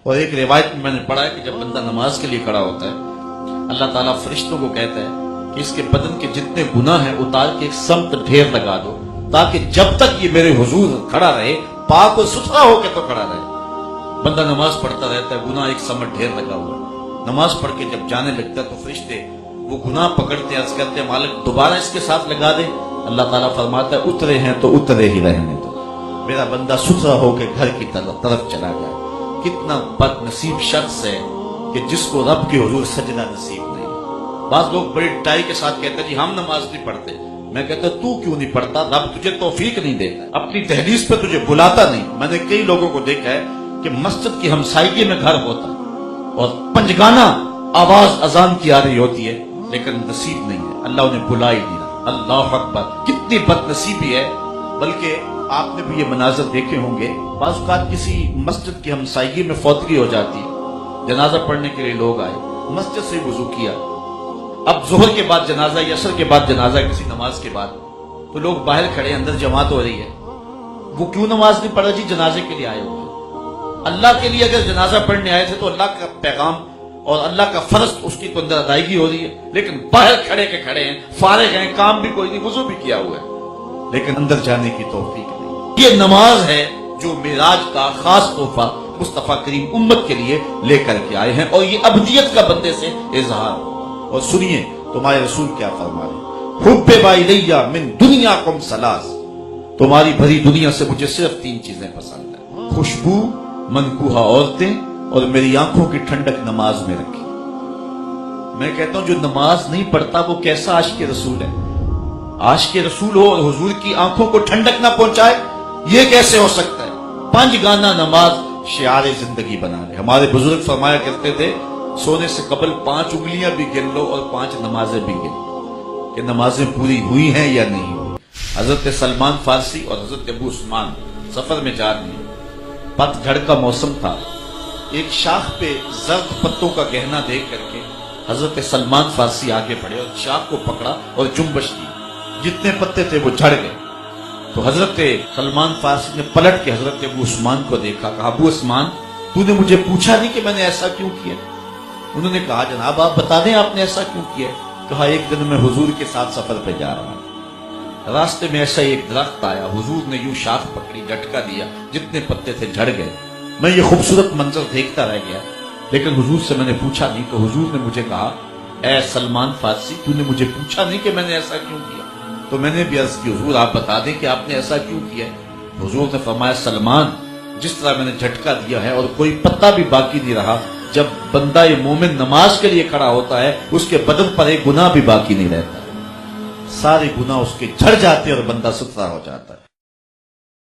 اور ایک روایت میں نے پڑھا ہے کہ جب بندہ نماز کے لیے کھڑا ہوتا ہے اللہ تعالیٰ فرشتوں کو کہتا ہے کہ اس کے بدن کے جتنے گناہ ہیں اتار کے ایک سمت ڈھیر لگا دو، تاکہ جب تک یہ میرے حضور کھڑا رہے پاک و ستھرا ہو کے تو کھڑا رہے۔ بندہ نماز پڑھتا رہتا ہے، گناہ ایک سمت ڈھیر لگا ہوا ہے، نماز پڑھ کے جب جانے لگتا ہے تو فرشتے وہ گناہ پکڑتے عرض کرتے ہیں مالک دوبارہ اس کے ساتھ لگا دے۔ اللہ تعالیٰ فرماتا ہے اترے ہیں تو اترے ہی رہنے دو، میرا بندہ ستھرا ہو کے گھر کی طرف چلا گیا۔ کتنا بد نصیب شخص ہے کہ جس کو رب کے حضور سجدہ نصیب نہیں۔ بعض لوگ بڑی ڈٹائی کے ساتھ کہتے ہیں جی ہم نماز نہیں پڑھتے، میں کہتا تو کیوں نہیں پڑھتا؟ رب تجھے توفیق نہیں دیتا، اپنی دہلیز پہ تجھے بلاتا نہیں۔ میں نے کئی لوگوں کو دیکھا ہے کہ مسجد کی ہمسائیگی میں گھر ہوتا اور پنجگانہ آواز اذان کی آ رہی ہوتی ہے لیکن نصیب نہیں ہے، اللہ انہیں بلا ہی نہیں رہا۔ اللہ اکبر، کتنی بد نصیبی ہے۔ بلکہ آپ نے بھی یہ مناظر دیکھے ہوں گے، بعض اوقات کسی مسجد کی ہمسائیگی میں فوتگی ہو جاتی ہے، جنازہ پڑھنے کے لیے لوگ آئے، مسجد سے وضو کیا، اب ظہر کے بعد جنازہ یا عصر کے بعد جنازہ کسی نماز کے بعد، تو لوگ باہر کھڑے اندر جماعت ہو رہی ہے، وہ کیوں نماز نہیں پڑھا؟ جی جنازے کے لیے آئے ہوئے۔ اللہ کے لیے اگر جنازہ پڑھنے آئے تھے تو اللہ کا پیغام اور اللہ کا فرض اس کی تو اندر ادائیگی ہو رہی ہے، لیکن باہر کھڑے کے کھڑے ہیں، فارغ ہیں، کام بھی کوئی نہیں، وضو بھی کیا ہوا ہے لیکن اندر جانے کی توفیق نہیں۔ یہ نماز ہے جو معراج کا خاص تحفہ مصطفیٰ کریم امت کے لیے لے کر کے آئے ہیں، اور یہ ابدیت کا بندے سے اظہار۔ اور سنیے تمہارے رسول کیا فرما رہے، حُبِّبَ إِلَيَّ مِن دُنْيَاكُمْ ثَلَاث، تمہاری بھری دنیا سے مجھے صرف 3 چیزیں پسند ہیں، خوشبو، منکوحہ عورتیں، اور میری آنکھوں کی ٹھنڈک نماز میں رکھی۔ میں کہتا ہوں جو نماز نہیں پڑھتا وہ کیسا عاشق رسول ہے؟ عاشق رسول ہو اور حضور کی آنکھوں کو ٹھنڈک نہ پہنچائے، یہ کیسے ہو سکتا ہے؟ 5 گانا نماز شعار زندگی بنا لے۔ ہمارے بزرگ فرمایا کرتے تھے سونے سے قبل 5 انگلیاں بھی گن لو اور 5 نمازیں بھی گن لو کہ نمازیں پوری ہوئی ہیں یا نہیں ہوئی۔ حضرت سلمان فارسی اور حضرت ابو عثمان سفر میں جا رہے ہیں، پت جھڑ کا موسم تھا، ایک شاخ پہ زرد پتوں کا گہنا دیکھ کر کے حضرت سلمان فارسی آگے بڑھے اور شاخ کو پکڑا اور جنبش دی، جتنے پتے تھے وہ جھڑ گئے۔ تو حضرت سلمان فارسی نے پلٹ کے حضرت ابو عثمان کو دیکھا، کہا ابو عثمان تو نے مجھے پوچھا نہیں کہ میں نے ایسا کیوں کیا؟ انہوں نے کہا جناب آپ بتا دیں آپ نے ایسا کیوں کیا؟ کہا ایک دن میں حضور کے ساتھ سفر پہ جا رہا ہوں، راستے میں ایسا ایک درخت آیا، حضور نے یوں شاخ پکڑی، جھٹکا دیا، جتنے پتے تھے جھڑ گئے۔ میں یہ خوبصورت منظر دیکھتا رہ گیا، لیکن حضور سے میں نے پوچھا نہیں، تو حضور نے مجھے کہا اے سلمان فارسی تو نے مجھے پوچھا نہیں کہ میں نے ایسا کیوں کیا؟ تو میں نے بھی عرض کی حضور آپ بتا دیں کہ آپ نے ایسا کیوں کیا؟ حضور نے فرمایا سلمان جس طرح میں نے جھٹکا دیا ہے اور کوئی پتا بھی باقی نہیں رہا، جب بندہ یہ مومن نماز کے لیے کھڑا ہوتا ہے اس کے بدن پر ایک گناہ بھی باقی نہیں رہتا، سارے گناہ اس کے جھڑ جاتے اور بندہ ستھرا ہو جاتا ہے۔